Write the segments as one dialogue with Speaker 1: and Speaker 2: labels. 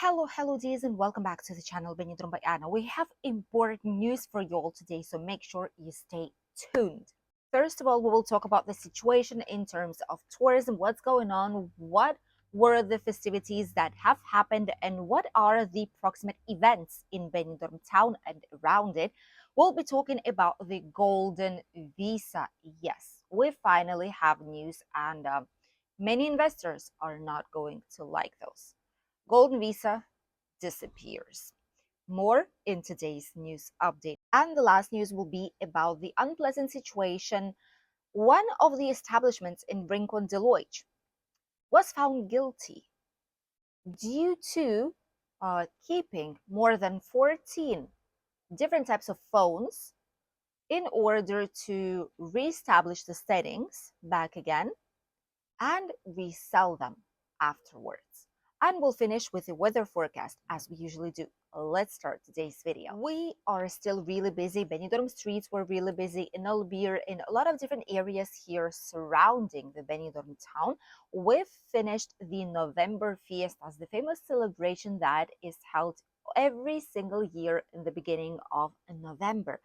Speaker 1: Hello, Ds, and welcome back to the channel Benidorm by Anna. We have important news for you all today, so make sure you stay tuned. First of all, we will talk about the situation in terms of tourism, what's going on, what were the festivities that have happened, and what are the proximate events in Benidorm town and around it. We'll be talking about the golden visa. Yes, we finally have news, and many investors are not going to like those. Golden visa disappears. More in today's news update. And the last news will be about the unpleasant situation. One of the establishments in Rincon de Loix was found guilty due to keeping more than 14 different types of phones in order to reestablish the settings back again and resell them afterwards. And we'll finish with the weather forecast as we usually do. Let's start today's video. We are still really busy. Benidorm streets were really busy in Albir, in a lot of different areas here surrounding the Benidorm town. We've finished the November fiestas, the famous celebration that is held every single year in the beginning of November.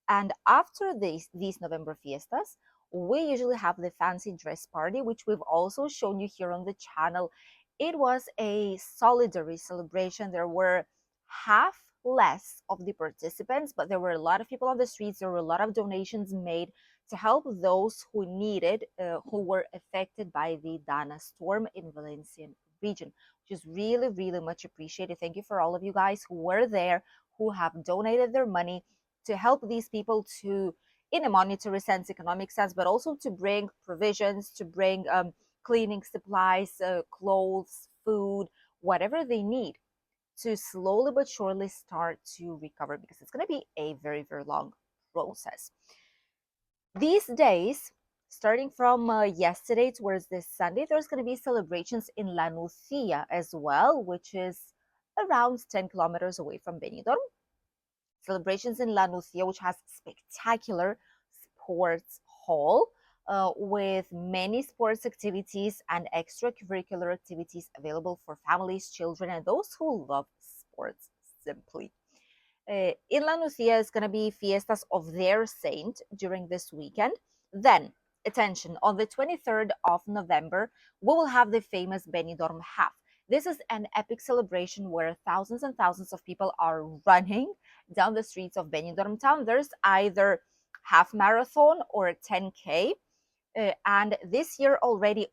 Speaker 1: And after these November fiestas, we usually have the fancy dress party, which we've also shown you here on the channel. It was a solidarity celebration. There were half less of the participants, but there were a lot of people on the streets. There were a lot of donations made to help those who needed, who were affected by the Dana storm in Valencian region, which is really, really much appreciated. Thank you for all of you guys who were there, who have donated their money to help these people to, in a monetary sense, economic sense, but also to bring provisions, to bring cleaning supplies, clothes, food, whatever they need to slowly but surely start to recover, because it's going to be a very, very long process. These days, starting from yesterday towards this Sunday, there's going to be celebrations in La Nucia as well, which is around 10 kilometers away from Benidorm. Celebrations in La Nucia, which has spectacular sports hall with many sports activities and extracurricular activities available for families, children, and those who love sports simply. In La Nucia is going to be fiestas of their saint during this weekend. Then, attention, on the 23rd of November, we will have the famous Benidorm Half. This is an epic celebration where thousands and thousands of people are running down the streets of Benidorm town. There's either half marathon or 10K. And this year already,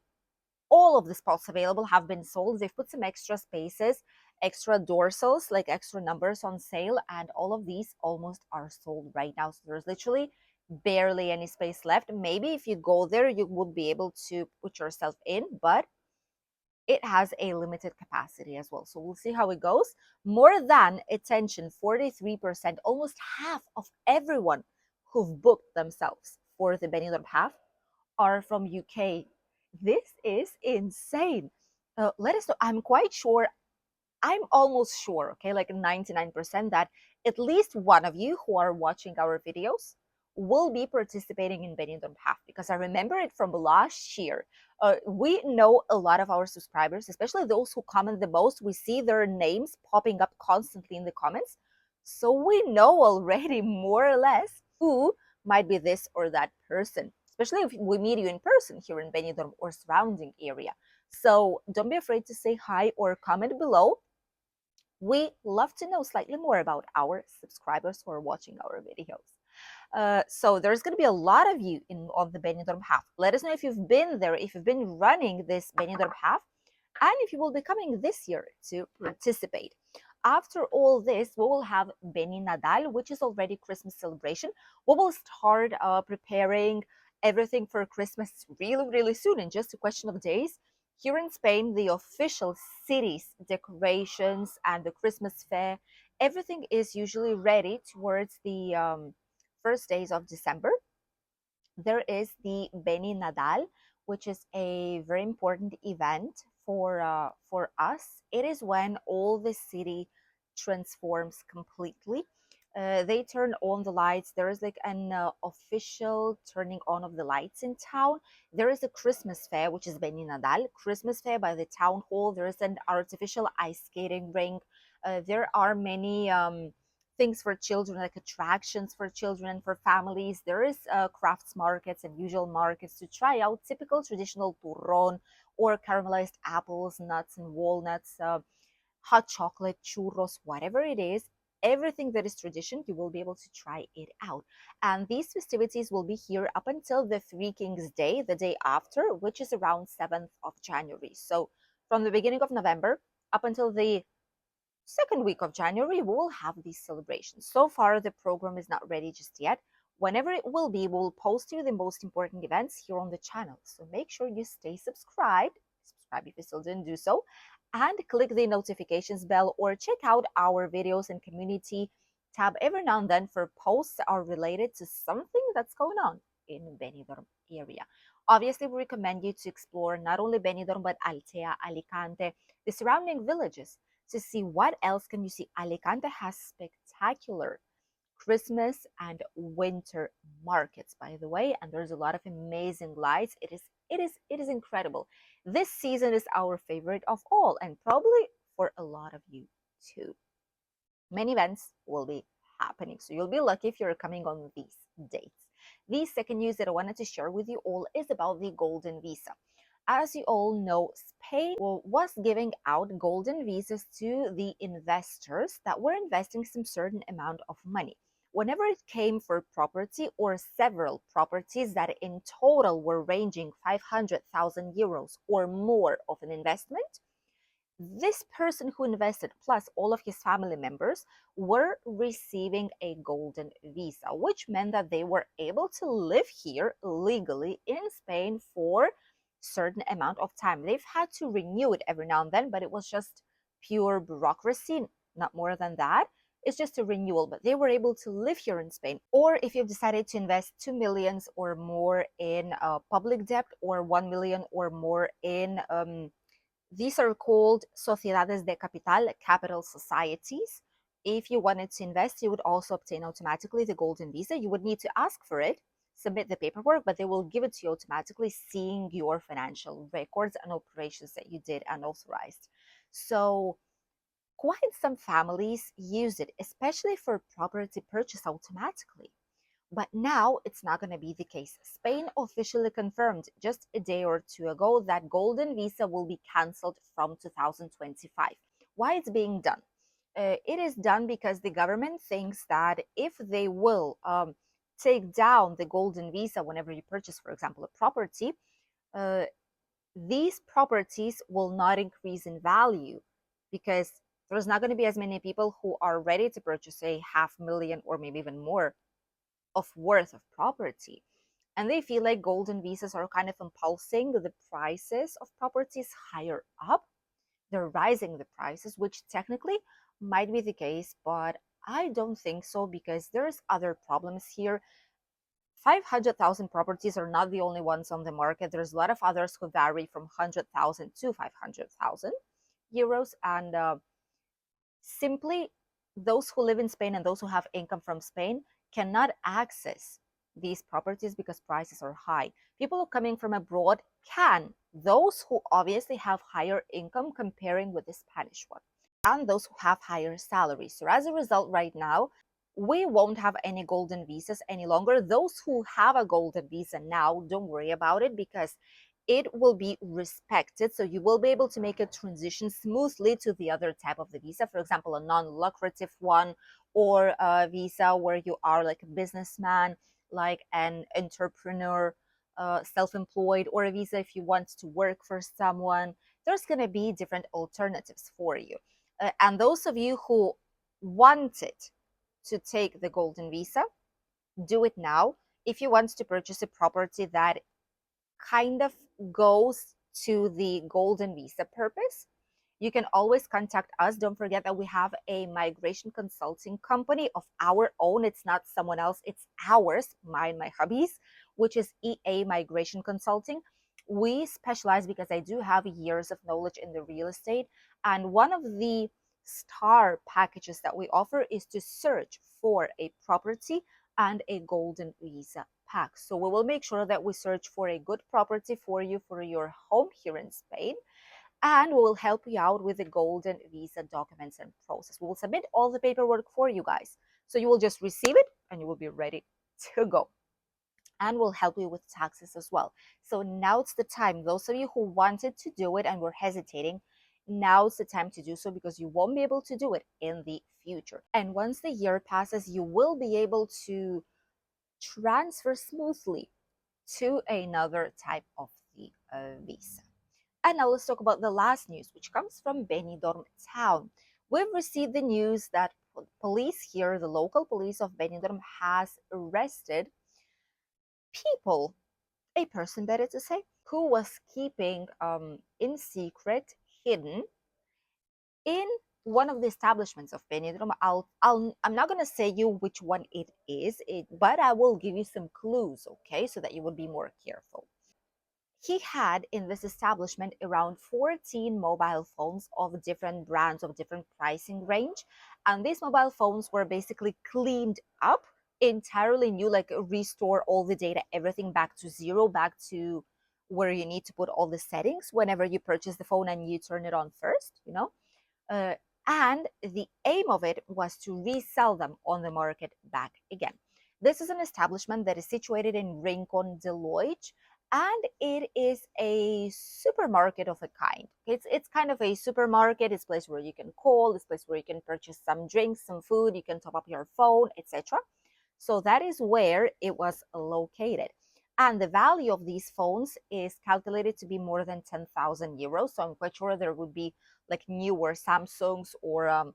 Speaker 1: all of the spots available have been sold. They've put some extra spaces, extra dorsals, like extra numbers on sale, and all of these almost are sold right now. So there's literally barely any space left. Maybe if you go there, you would be able to put yourself in, but it has a limited capacity as well. So we'll see how it goes. More than, attention, 43%, almost half of everyone who've booked themselves for the Benidorm Half are from UK. This is insane. Let us know. I'm quite sure, I'm almost sure, okay, like 99%, that at least one of you who are watching our videos will be participating in Benidorm Half, because I remember it from last year. We know a lot of our subscribers, especially those who comment the most. We see their names popping up constantly in the comments. So we know already more or less who might be this or that person, especially if we meet you in person here in Benidorm or surrounding area. So don't be afraid to say hi or comment below. We love to know slightly more about our subscribers who are watching our videos. So there's going to be a lot of you on the Benidorm Half. Let us know if you've been there, if you've been running this Benidorm Half, and if you will be coming this year to participate. After all this, we will have Beni Nadal, which is already Christmas celebration. We will start preparing everything for Christmas really, really soon, in just a question of days. Here in Spain, the official city's decorations and the Christmas fair, everything is usually ready towards the first days of December. There is the Beni Nadal, which is a very important event for us. It is when all the city transforms completely. They turn on the lights. There is like an official turning on of the lights in town. There is a Christmas fair, which is Beni Nadal Christmas fair by the town hall. There is an artificial ice skating rink. There are many things for children, like attractions for children and for families. There is crafts markets and usual markets to try out typical traditional turron or caramelized apples, nuts, and walnuts. Hot chocolate, churros, whatever it is, everything that is tradition, you will be able to try it out. And these festivities will be here up until the Three Kings Day, the day after, which is around 7th of January. So from the beginning of November up until the second week of January, we will have these celebrations. So far, the program is not ready just yet. Whenever it will be, we'll post you the most important events here on the channel. So make sure you stay subscribed. Subscribe if you still didn't do so. And click the notifications bell or check out our videos and community tab every now and then for posts that are related to something that's going on in Benidorm area. Obviously, we recommend you to explore not only Benidorm but Altea, Alicante, the surrounding villages to see what else can you see. Alicante has spectacular Christmas and winter markets, by the way, and there's a lot of amazing lights. It is incredible. This season is our favorite of all, and probably for a lot of you too. Many events will be happening, so you'll be lucky if you're coming on these dates. The second news that I wanted to share with you all is about the golden visa. As you all know, Spain was giving out golden visas to the investors that were investing some certain amount of money. Whenever it came for property or several properties that in total were ranging 500,000 euros or more of an investment, this person who invested plus all of his family members were receiving a golden visa, which meant that they were able to live here legally in Spain for certain amount of time. They've had to renew it every now and then, but it was just pure bureaucracy, not more than that. It's just a renewal, but they were able to live here in Spain. Or if you've decided to invest 2 millions or more in public debt, or 1 million or more in these are called sociedades de capital, capital societies. If you wanted to invest, you would also obtain automatically the golden visa. You would need to ask for it, submit the paperwork, but they will give it to you automatically, seeing your financial records and operations that you did and authorized. So quite some families use it, especially for property purchase automatically. But now it's not going to be the case. Spain officially confirmed just a day or two ago that golden visa will be cancelled from 2025. Why it's being done? It is done because the government thinks that if they will take down the golden visa whenever you purchase, for example, a property, uh, these properties will not increase in value because there's not going to be as many people who are ready to purchase a 500,000 or maybe even more of worth of property. And they feel like golden visas are kind of impulsing the prices of properties higher up. They're rising the prices, which technically might be the case, but I don't think so because there's other problems here. 500,000 properties are not the only ones on the market. There's a lot of others who vary from 100,000 to 500,000 euros. And simply those who live in Spain and those who have income from Spain cannot access these properties because prices are high. People coming from abroad can, those who obviously have higher income comparing with the Spanish one, and those who have higher salaries. So as a result, right now, we won't have any golden visas any longer. Those who have a golden visa now, don't worry about it because it will be respected. So you will be able to make a transition smoothly to the other type of the visa, for example, a non-lucrative one, or a visa where you are like a businessman, like an entrepreneur, self-employed, or a visa if you want to work for someone. There's going to be different alternatives for you. And those of you who wanted to take the golden visa, do it now. If you want to purchase a property that kind of goes to the golden visa purpose, you can always contact us. Don't forget that we have a migration consulting company of our own. It's not someone else, it's ours, mine, my hubby's, which is EA Migration Consulting. We specialize because I do have years of knowledge in the real estate. And one of the star packages that we offer is to search for a property and a golden visa pack. So we will make sure that we search for a good property for you for your home here in Spain, and we will help you out with the golden visa documents and process. We will submit all the paperwork for you guys. So you will just receive it and you will be ready to go. And we'll help you with taxes as well. So now it's the time. Those of you who wanted to do it and were hesitating, now's the time to do so, because you won't be able to do it in the future. And once the year passes, you will be able to transfer smoothly to another type of the visa. And now let's talk about the last news, which comes from Benidorm town. We've received the news that police here, the local police of Benidorm, has arrested people, a person better to say, who was keeping in secret, hidden, in one of the establishments of Benidorm. I'm not going to say you which one it is, but I will give you some clues, okay, so that you would be more careful. He had in this establishment around 14 mobile phones of different brands, of different pricing range, and these mobile phones were basically cleaned up, entirely new, like restore all the data, everything back to zero, back to where you need to put all the settings whenever you purchase the phone and you turn it on first, uh, and the aim of it was to resell them on the market back again. This is an establishment that is situated in Rincon de Loige, and it is a supermarket of a kind. It's kind of a supermarket. It's a place where you can call. It's a place where you can purchase some drinks, some food. You can top up your phone, etc. So that is where it was located. And the value of these phones is calculated to be more than 10,000 euros. So I'm quite sure there would be like newer Samsungs, or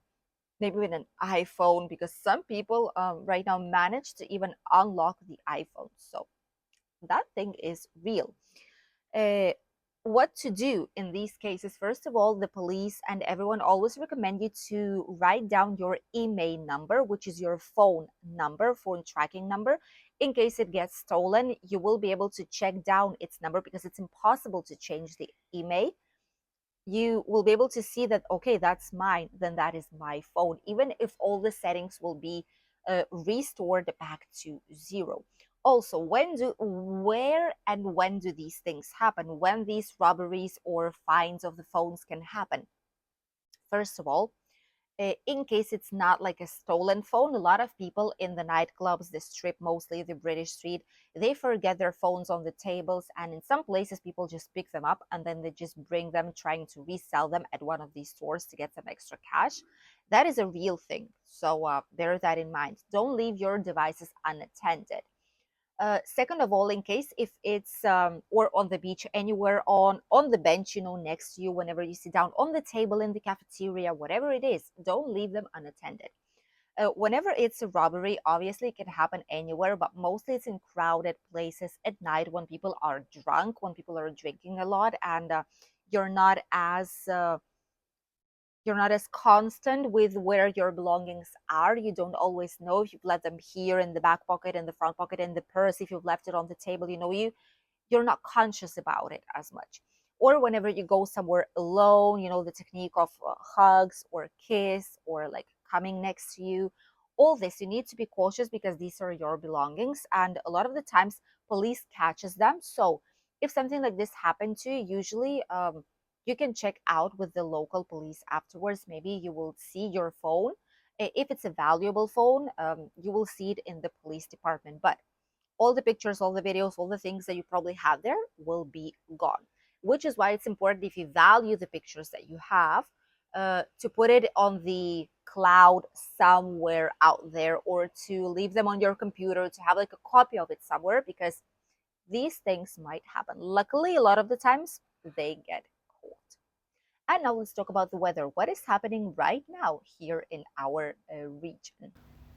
Speaker 1: maybe even an iPhone, because some people right now manage to even unlock the iPhone. So that thing is real. Uh, what to do in these cases? First of all, the police and everyone always recommend you to write down your email number, which is your phone number, phone tracking number. In case it gets stolen, you will be able to check down its number, because it's impossible to change the email. You will be able to see that, okay, that's mine, then that is my phone, even if all the settings will be restored back to zero. Also, where and when do these things happen, when these robberies or finds of the phones can happen? First of all, in case it's not like a stolen phone, a lot of people in the nightclubs, the strip, mostly the British street, they forget their phones on the tables, and in some places people just pick them up and then they just bring them, trying to resell them at one of these stores to get some extra cash. That is a real thing, so bear that in mind. Don't leave your devices unattended. Second of all, in case if it's or on the beach, anywhere, on the bench, next to you, whenever you sit down, on the table, in the cafeteria, whatever it is, don't leave them unattended. Whenever it's a robbery, obviously it can happen anywhere, but mostly it's in crowded places at night, when people are drunk, when people are drinking a lot, and you're not as you're not as constant with where your belongings are. You don't always know if you've left them here in the back pocket, in the front pocket, in the purse, if you've left it on the table. You're not conscious about it as much. Or whenever you go somewhere alone, the technique of hugs or kiss, or like coming next to you, all this, you need to be cautious, because these are your belongings, and a lot of the times police catches them. So if something like this happened to you, usually you can check out with the local police afterwards. Maybe you will see your phone. If it's a valuable phone, you will see it in the police department, but all the pictures, all the videos, all the things that you probably have there will be gone. Which is why it's important, if you value the pictures that you have, to put it on the cloud somewhere out there, or to leave them on your computer, to have like a copy of it somewhere, because these things might happen. Luckily, a lot of the times they get caught. And now let's talk about the weather. What is happening right now here in our region?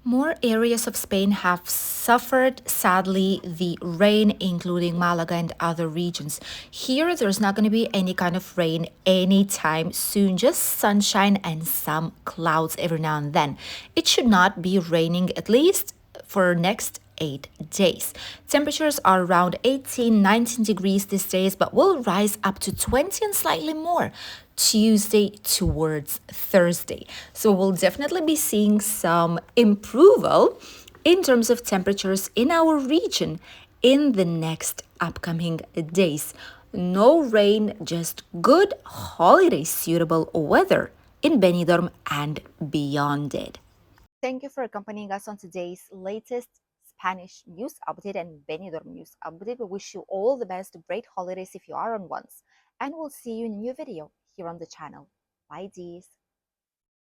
Speaker 1: More areas of Spain have suffered, sadly, the rain, including Malaga and other regions. Here, there's not going to be any kind of rain anytime soon, just sunshine and some clouds every now and then. It should not be raining, at least for next 8 days. Temperatures are around 18, 19 degrees these days, but will rise up to 20 and slightly more
Speaker 2: Tuesday towards Thursday. So we'll definitely be seeing some improval in terms of temperatures in our region in the next upcoming days. No rain, just good holiday suitable weather in Benidorm and beyond it.
Speaker 1: Thank you for accompanying us on today's latest Spanish news update and Benidorm news update. We wish you all the best, great holidays if you are on ones, and we'll see you in a new video here on the channel. Bye, Dees.